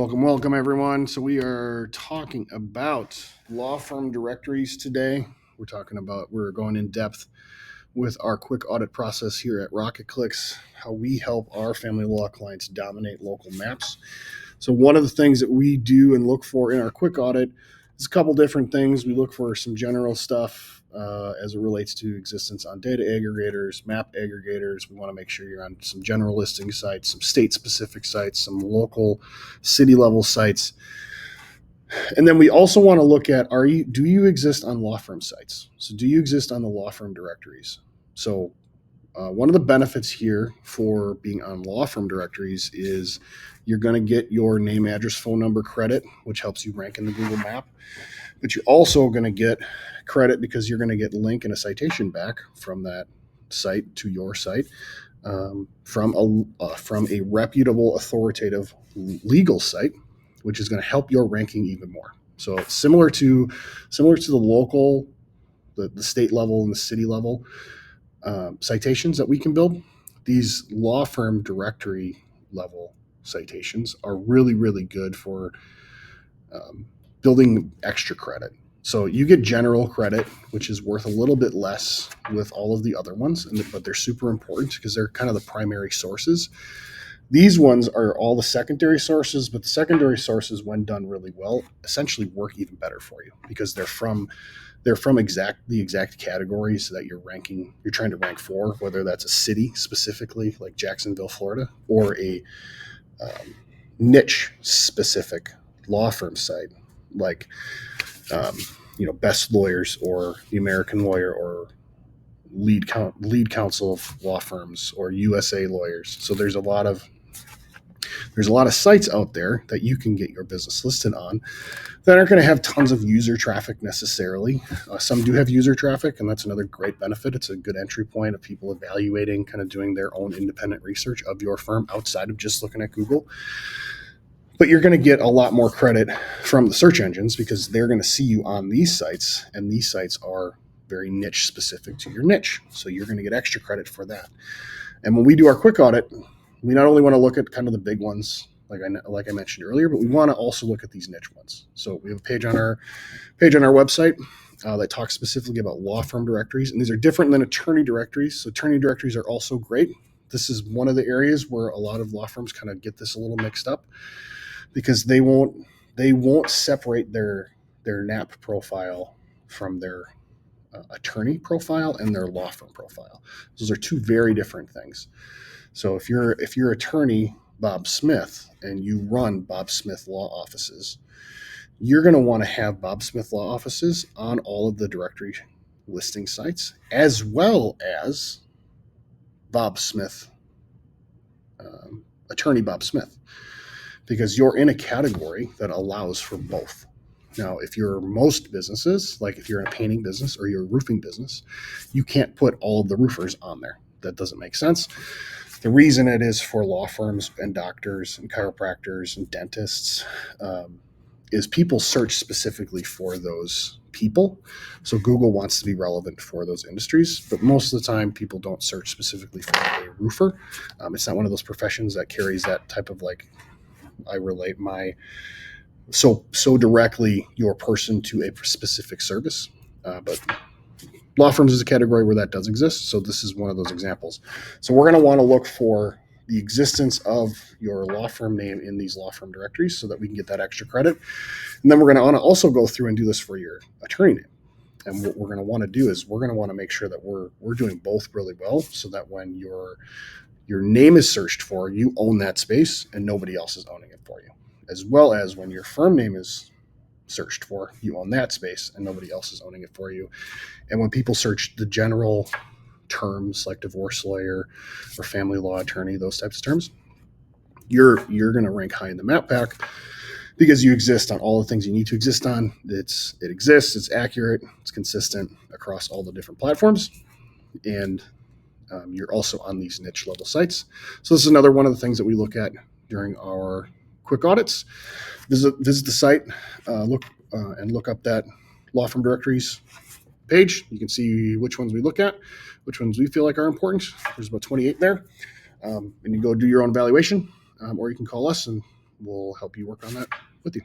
Welcome, everyone. So we are talking about law firm directories today. We're going in depth with our quick audit process here at Rocket Clicks, how we help our family law clients dominate local maps. So one of the things that we do and look for in our quick audit is a couple different things. We look for some general stuff as it relates to existence on data aggregators, map aggregators. We want to make sure you're on some general listing sites, some state-specific sites, some local city-level sites. And then we also want to look at, do you exist on law firm sites? So do you exist on the law firm directories? So one of the benefits here for being on law firm directories is you're going to get your name, address, phone number credit, which helps you rank in the Google map. But you're also going to get credit because you're going to get link and a citation back from that site to your site from a reputable, authoritative legal site, which is going to help your ranking even more. So it's similar to the local, the state level and the city level citations that we can build. These law firm directory level citations are really, really good for building extra credit. So you get general credit, which is worth a little bit less with all of the other ones, but they're super important because they're kind of the primary sources. These ones are all the secondary sources, but the secondary sources, when done really well, essentially work even better for you because they're from the exact categories that you're trying to rank for, whether that's a city specifically like Jacksonville, Florida, or a niche specific law firm site like Best Lawyers or the American Lawyer or lead counsel of law firms or USA Lawyers. So there's a lot of sites out there that you can get your business listed on that aren't going to have tons of user traffic necessarily. Some do have user traffic, and that's another great benefit. It's a good entry point of people evaluating, kind of doing their own independent research of your firm outside of just looking at Google. But you're going to get a lot more credit from the search engines because they're going to see you on these sites, and these sites are very niche specific to your niche. So you're going to get extra credit for that. And when we do our quick audit, we not only want to look at kind of the big ones, like I mentioned earlier, but we want to also look at these niche ones. So we have a page on our website that talks specifically about law firm directories, and these are different than attorney directories. So attorney directories are also great. This is one of the areas where a lot of law firms kind of get this a little mixed up because they won't separate their NAP profile from their attorney profile and their law firm profile. Those are two very different things. So if you're attorney Bob Smith and you run Bob Smith Law Offices, you're going to want to have Bob Smith Law Offices on all of the directory listing sites, as well as Bob Smith, attorney Bob Smith, because you're in a category that allows for both. Now, if you're most businesses, like if you're in a painting business or you're a roofing business, you can't put all of the roofers on there. That doesn't make sense. The reason it is for law firms and doctors and chiropractors and dentists is people search specifically for those people. So Google wants to be relevant for those industries, but most of the time people don't search specifically for a roofer. It's not one of those professions that carries that type of I relate my so directly your person to a specific service. But law firms is a category where that does exist. So this is one of those examples. So we're going to want to look for the existence of your law firm name in these law firm directories so that we can get that extra credit. And then we're going to want to also go through and do this for your attorney name. And what we're going to want to do is we're going to want to make sure that we're doing both really well so that when your name is searched for, you own that space and nobody else is owning it for you. As well as when your firm name is searched for, you own that space and nobody else is owning it for you. And when people search the general terms like divorce lawyer or family law attorney, those types of terms, you're going to rank high in the map pack because you exist on all the things you need to exist on. It exists, it's accurate, it's consistent across all the different platforms, and you're also on these niche level sites. So this is another one of the things that we look at during our quick audits. Visit the site, look up that law firm directories page. You can see which ones we look at, which ones we feel like are important. There's about 28 there. And you go do your own evaluation, or you can call us and we'll help you work on that with you.